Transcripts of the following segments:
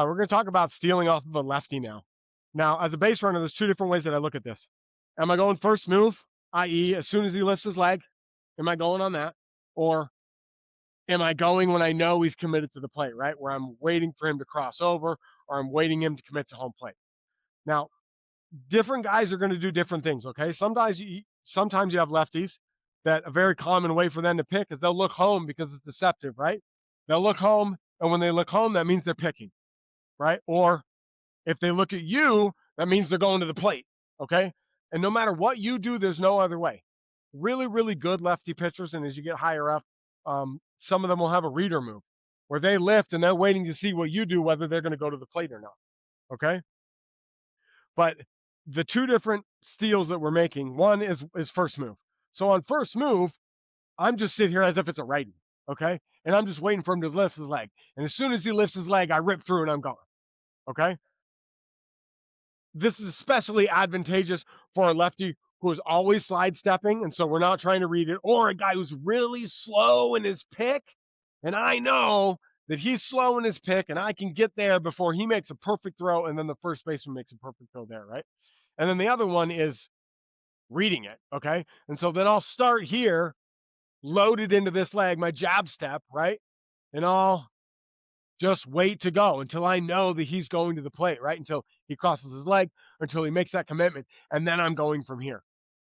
We're going to talk about stealing off of a lefty now. Now, as a base runner, there's two different ways that I look at this. Am I going first move, i.e., as soon as he lifts his leg, am I going on that? Or am I going when I know he's committed to the plate, right? Where I'm waiting for him to cross over or I'm waiting him to commit to home plate. Now, different guys are going to do different things, okay? Sometimes you have lefties that a very common way for them to pick is they'll look home because it's deceptive, right? They'll look home, and when they look home, that means they're picking, right? Or if they look at you, that means they're going to the plate, okay? And no matter what you do, there's no other way. Really, really good lefty pitchers, and as you get higher up, some of them will have a reader move where they lift and they're waiting to see what you do, whether they're going to go to the plate or not, okay? But the two different steals that we're making, one is first move. So on first move, I'm just sitting here as if it's a righty, okay? And I'm just waiting for him to lift his leg. And as soon as he lifts his leg, I rip through and I'm gone, okay? This is especially advantageous for a lefty who is always sidestepping, and so we're not trying to read it, or a guy who's really slow in his pick, and I know that he's slow in his pick, and I can get there before he makes a perfect throw, and then the first baseman makes a perfect throw there, right? And then the other one is reading it, okay? And so then I'll start here, loaded into this leg, my jab step, right? And I'll just wait to go until I know that he's going to the plate, right? Until he crosses his leg, until he makes that commitment, and then I'm going from here.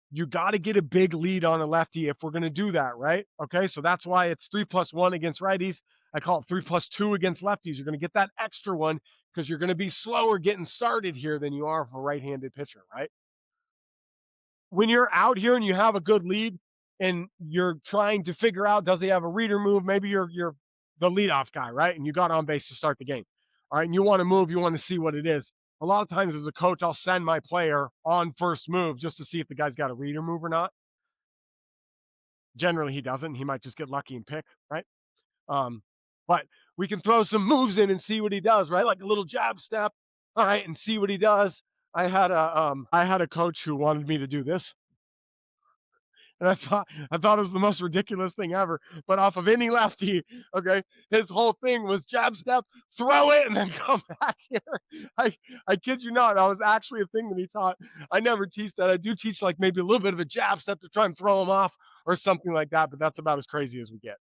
You got to get a big lead on a lefty if we're going to do that, right? Okay, so that's why it's 3+1 against righties. I call it 3+2 against lefties. You're going to get that extra one because you're going to be slower getting started here than you are for a right-handed pitcher, right? When you're out here and you have a good lead and you're trying to figure out, does he have a reader move? Maybe you're the leadoff guy, right? And you got on base to start the game. All right. And you want to move, you want to see what it is. A lot of times as a coach, I'll send my player on first move just to see if the guy's got a reader move or not. Generally, he doesn't. He might just get lucky and pick, right? But we can throw some moves in and see what he does, right? Like a little jab step, all right, and see what he does. I had a coach who wanted me to do this. And I thought it was the most ridiculous thing ever. But off of any lefty, okay, his whole thing was jab step, throw it, and then come back here. I kid you not, that was actually a thing that he taught. I never teach that. I do teach like maybe a little bit of a jab step to try and throw him off or something like that, but that's about as crazy as we get.